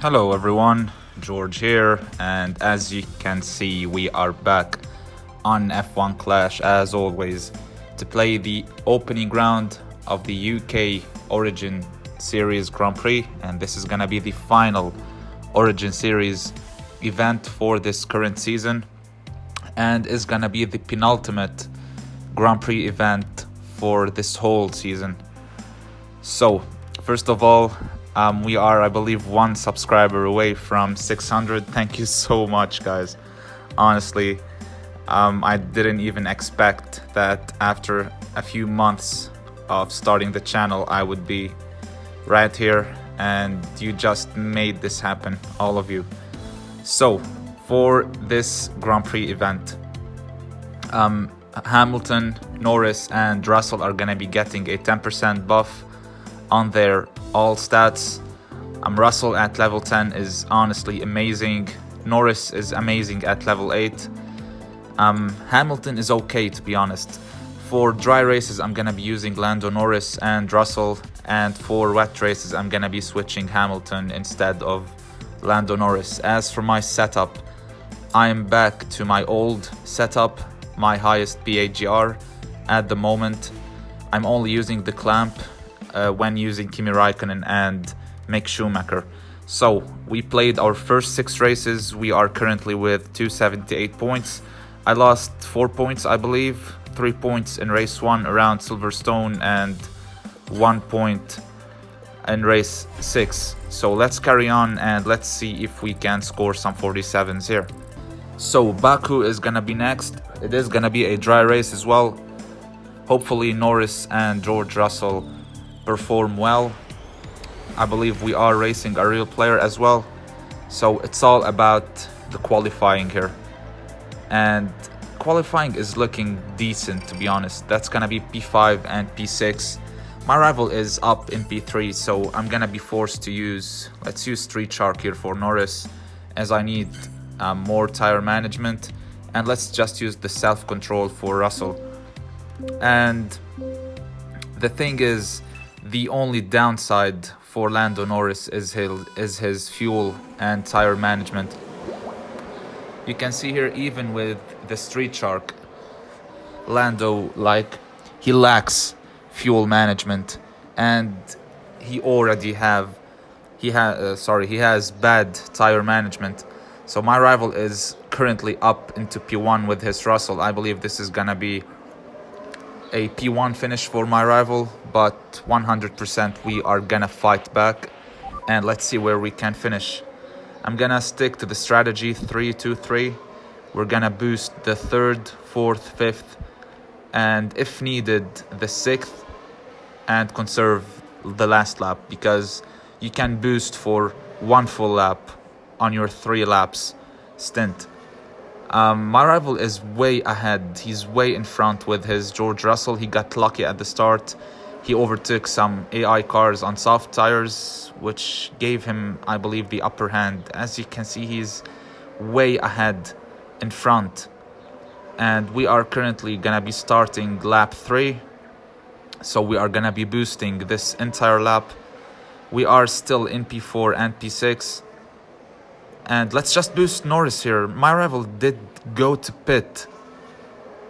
Hello everyone, George here, and as you can see, we are back on F1 Clash as always to play the opening round of the UK Origin Series Grand Prix, and this is gonna be the final Origin Series event for this current season, and is gonna be the penultimate Grand Prix event for this whole season. So, first of all, we are, I believe, one subscriber away from 600. Thank you so much, guys. Honestly, I didn't even expect that after a few months of starting the channel, I would be right here, and you just made this happen, all of you. So, for this Grand Prix event, Hamilton, Norris, and Russell are gonna be getting a 10% buff on their all stats. Russell at level 10 is honestly amazing. Norris is amazing at level 8. Hamilton is okay, to be honest. For dry races, I'm gonna be using Lando Norris and Russell, and for wet races, I'm gonna be switching Hamilton instead of Lando Norris. As for my setup, I am back to my old setup, my highest PAGR at the moment. I'm only using the clamp when using Kimi Raikkonen and Mick Schumacher. So we played our first 6 races. We are currently with 278 points. I lost 4 points, I believe. 3 points in race 1 around Silverstone and 1 point in race 6. So let's carry on and let's see if we can score some 47s here. So Baku is gonna be next. It is gonna be a dry race as well. Hopefully Norris and George Russell perform well. I believe we are racing a real player as well, so it's all about the qualifying here, and qualifying is looking decent, to be honest. That's gonna be P5 and P6. My rival is up in P3, so I'm gonna be forced to let's use Street Shark here for Norris, as I need more tire management, and let's just use the self-control for Russell. And the thing is, the only downside for Lando Norris is his fuel and tire management. You can see here, even with the Street Shark, Lando, he lacks fuel management, and he has bad tire management. So my rival is currently up into P1 with his Russell. I believe this is gonna be a P1 finish for my rival, but 100% we are gonna fight back, and let's see where we can finish. I'm gonna stick to the strategy 3-2-3. We're gonna boost the 3rd, 4th, 5th, and if needed the 6th, and conserve the last lap, because you can boost for 1 full lap on your 3 laps stint. My rival is way ahead. He's way in front with his George Russell. He got lucky at the start. He overtook some AI cars on soft tires, which gave him, I believe, the upper hand. As you can see, he's way ahead in front. And we are currently gonna be starting lap 3. So we are gonna be boosting this entire lap. We are still in P4 and P6. And let's just boost Norris here. My rival did go to pit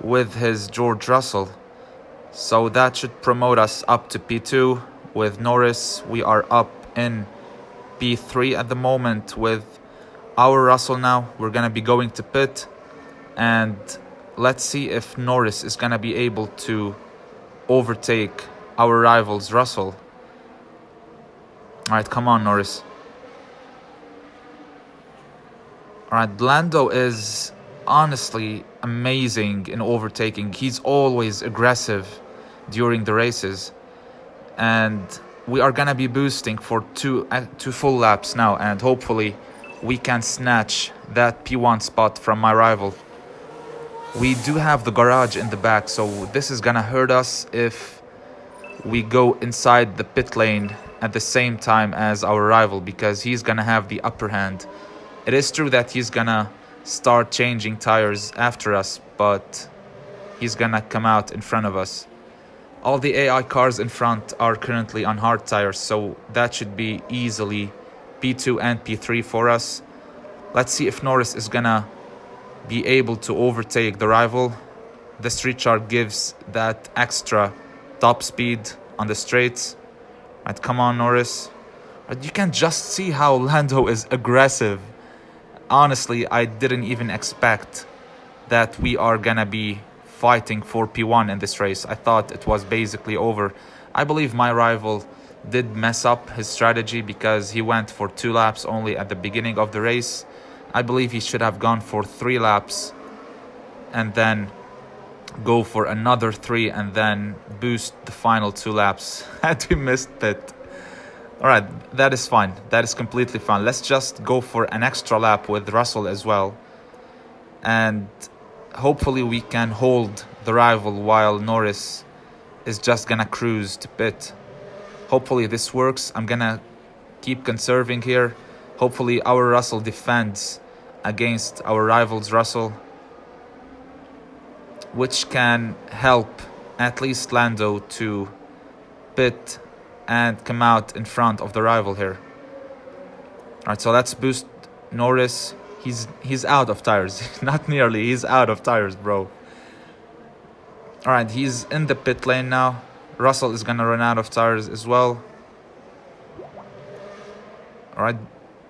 with his George Russell, so that should promote us up to P2 with Norris. We are up in P3 at the moment with our Russell now. We're gonna be going to pit, and let's see if Norris is gonna be able to overtake our rival's Russell. Alright, come on, Norris. Alright, Lando is honestly amazing in overtaking. He's always aggressive during the races, and we are gonna be boosting for two full laps now, and hopefully we can snatch that P1 spot from my rival. We do have the garage in the back, so this is gonna hurt us if we go inside the pit lane at the same time as our rival, because he's gonna have the upper hand. It is true that he's gonna start changing tires after us, but he's gonna come out in front of us. All the AI cars in front are currently on hard tires, so that should be easily P2 and P3 for us. Let's see if Norris is gonna be able to overtake the rival. This rechart gives that extra top speed on the straights. Right, come on, Norris. Right, you can just see how Lando is aggressive. Honestly, I didn't even expect that we are gonna be fighting for P1 in this race. I thought it was basically over. I believe my rival did mess up his strategy because he went for 2 laps only at the beginning of the race. I believe he should have gone for 3 laps and then go for another 3 and then boost the final 2 laps. Had we missed pit. Alright, that is fine. That is completely fine. Let's just go for an extra lap with Russell as well. And hopefully we can hold the rival while Norris is just gonna cruise to pit. Hopefully this works. I'm gonna keep conserving here. Hopefully our Russell defends against our rival's Russell, which can help at least Lando to pit and come out in front of the rival here. Alright, so let's boost Norris. He's out of tires. Not nearly, he's out of tires, bro. Alright, he's in the pit lane now. Russell is gonna run out of tires as well. Alright,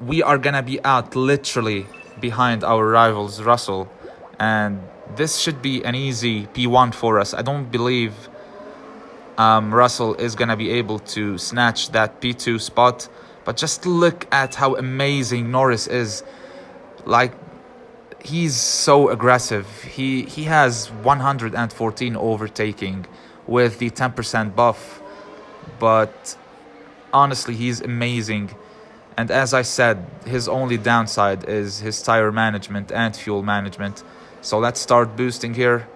we are gonna be out literally behind our rivals Russell, and this should be an easy P1 for us. I don't believe Russell is gonna be able to snatch that P2 spot, but just look at how amazing Norris is. Like, he's so aggressive. He has 114 overtaking with the 10% buff, but honestly he's amazing. And as I said, his only downside is his tire management and fuel management. So let's start boosting here.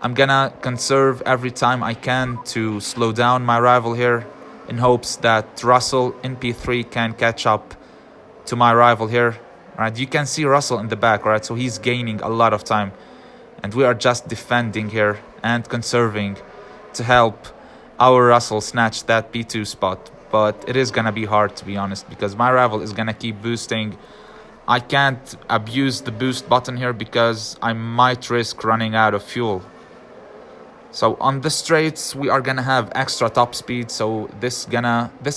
I'm gonna conserve every time I can to slow down my rival here in hopes that Russell in P3 can catch up to my rival here. Right, you can see Russell in the back, right? So he's gaining a lot of time. And we are just defending here and conserving to help our Russell snatch that P2 spot. But it is gonna be hard, to be honest, because my rival is gonna keep boosting. I can't abuse the boost button here because I might risk running out of fuel. So on the straights we are gonna have extra top speed, so this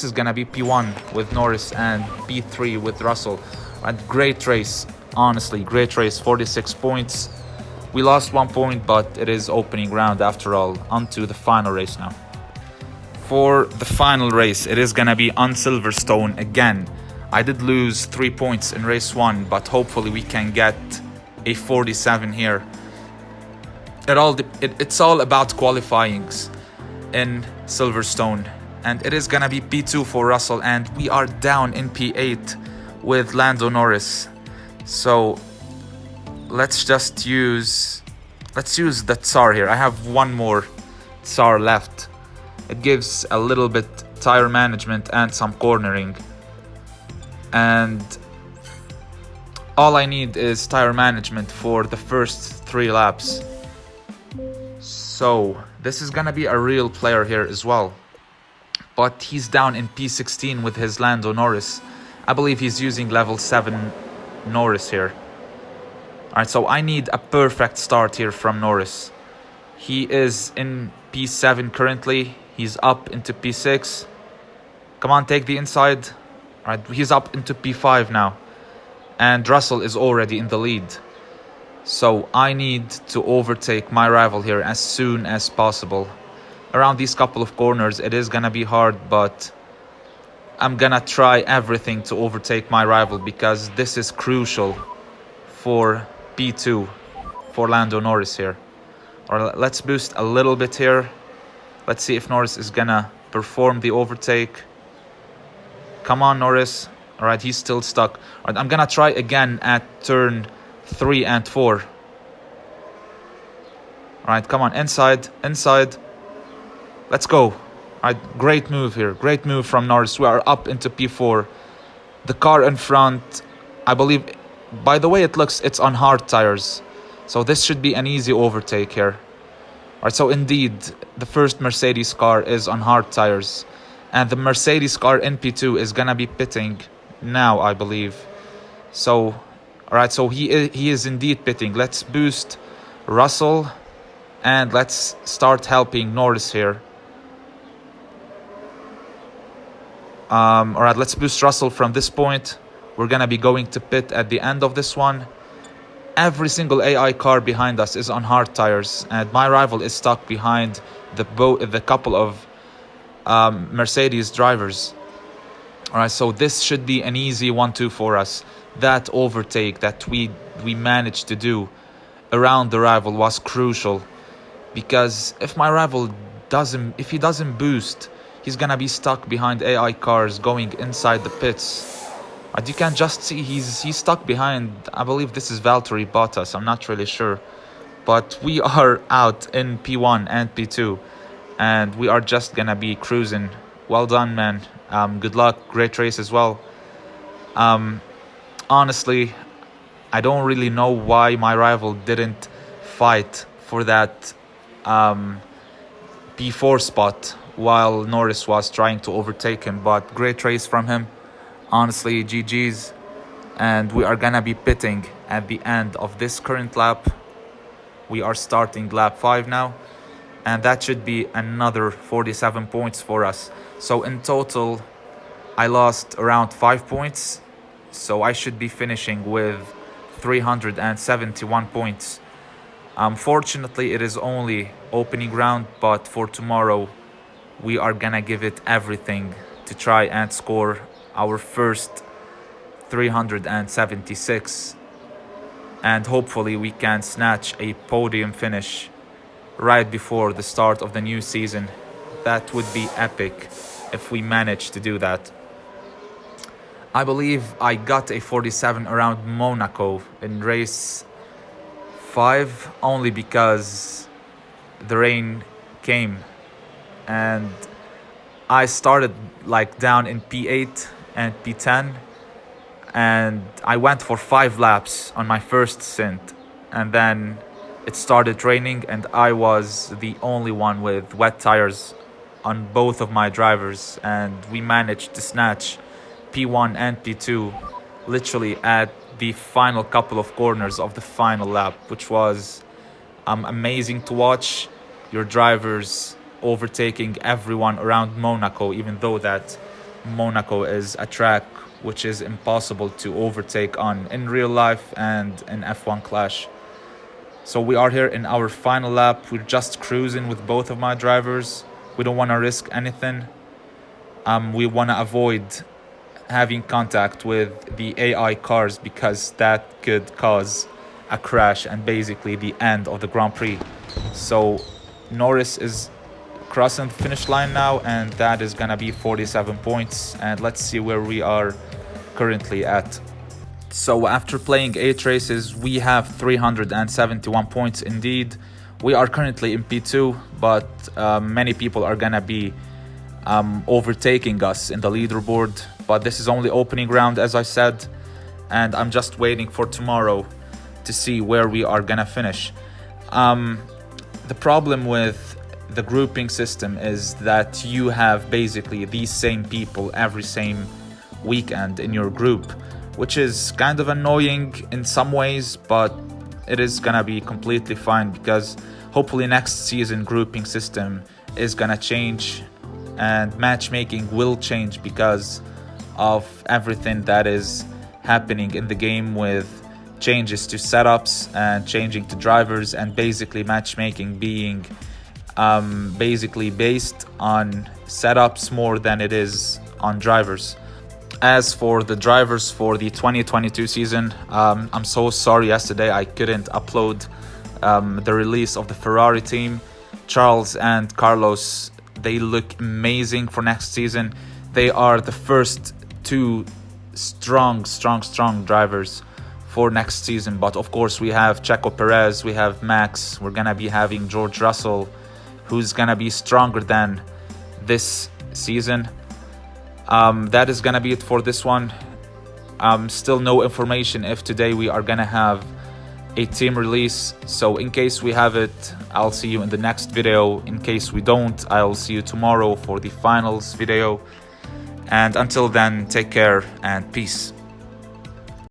is gonna be P1 with Norris and P3 with Russell. A great race, honestly, great race. 46 points. We lost 1 point, but it is opening round after all. On to the final race now. For the final race, it is gonna be on Silverstone again. I did lose 3 points in race 1, but hopefully we can get a 47 here. It's all about qualifyings in Silverstone, and it is gonna be P2 for Russell, and we are down in P8 with Lando Norris. So let's use the Tsar here. I have one more Tsar left. It gives a little bit tire management and some cornering, and all I need is tire management for the first 3 laps. So this is gonna be a real player here as well, but he's down in P16 with his Lando Norris. I believe he's using level 7 Norris here. Alright, so I need a perfect start here from Norris. He is in P7 currently. He's up into P6. Come on, take the inside. Alright, he's up into P5 now. And Russell is already in the lead. So I need to overtake my rival here as soon as possible. Around these couple of corners, it is gonna be hard, but I'm gonna try everything to overtake my rival because this is crucial for P2 for Lando Norris here. Or let's boost a little bit here. Let's see if Norris is gonna perform the overtake. Come on, Norris. Alright, he's still stuck. Alright, I'm gonna try again at turn 3 and 4. Alright, come on, inside. Let's go. Alright, great move here. Great move from Norris. We are up into P4. The car in front, I believe, by the way it looks, it's on hard tires. So this should be an easy overtake here. Alright, so indeed, the first Mercedes car is on hard tires. And the Mercedes car in P2 is gonna be pitting now, I believe. So, alright, so he is indeed pitting. Let's boost Russell and let's start helping Norris here. Alright, let's boost Russell from this point. We're gonna be going to pit at the end of this one. Every single AI car behind us is on hard tires, and my rival is stuck behind the couple of Mercedes drivers. Alright, so this should be an easy 1-2 for us. That overtake that we managed to do around the rival was crucial, because if my rival doesn't boost, he's gonna be stuck behind AI cars going inside the pits. And you can just see he's stuck behind, I believe this is Valtteri Bottas, I'm not really sure. But we are out in P1 and P2, and we are just gonna be cruising. Well done, man. Good luck, great race as well. Honestly, I don't really know why my rival didn't fight for that P4 spot while Norris was trying to overtake him, but great race from him. Honestly, GG's. And we are gonna be pitting at the end of this current lap. We are starting lap 5 now, and that should be another 47 points for us. So in total, I lost around 5 points, so I should be finishing with 371 points. Fortunately, it is only opening round, but for tomorrow, we are gonna give it everything to try and score our first 376, and hopefully we can snatch a podium finish right before the start of the new season. That would be epic if we manage to do that. I believe I got a 47 around Monaco in race 5 only because the rain came, and I started like down in P8 and P10, and I went for 5 laps on my first stint, and then it started raining and I was the only one with wet tires on both of my drivers, and we managed to snatch P1 and P2 literally at the final couple of corners of the final lap, which was amazing to watch. Your drivers overtaking everyone around Monaco, even though that Monaco is a track which is impossible to overtake on in real life and in F1 Clash. So we are here in our final lap. We're just cruising with both of my drivers. We don't want to risk anything. We want to avoid having contact with the AI cars, because that could cause a crash and basically the end of the Grand Prix. So Norris is crossing the finish line now, and that is gonna be 47 points, and let's see where we are currently at. So after playing 8 races, we have 371 points indeed. We are currently in P2, but many people are gonna be overtaking us in the leaderboard, but this is only opening round, as I said, and I'm just waiting for tomorrow to see where we are gonna finish. The problem with the grouping system is that you have basically these same people every same weekend in your group, which is kind of annoying in some ways, but it is gonna be completely fine, because hopefully next season grouping system is gonna change and matchmaking will change because of everything that is happening in the game, with changes to setups and changing to drivers, and basically matchmaking being basically based on setups more than it is on drivers. As for the drivers for the 2022 season, I'm so sorry yesterday I couldn't upload the release of the Ferrari team. Charles and Carlos, they look amazing for next season. They are the first 2 strong drivers for next season, but of course we have Checo Perez, we have Max, we're gonna be having George Russell, who's gonna be stronger than this season. That is gonna be it for this one. Still no information if today we are gonna have a team release, so in case we have it, I'll see you in the next video. In case we don't, I'll see you tomorrow for the finals video. And until then, take care and peace.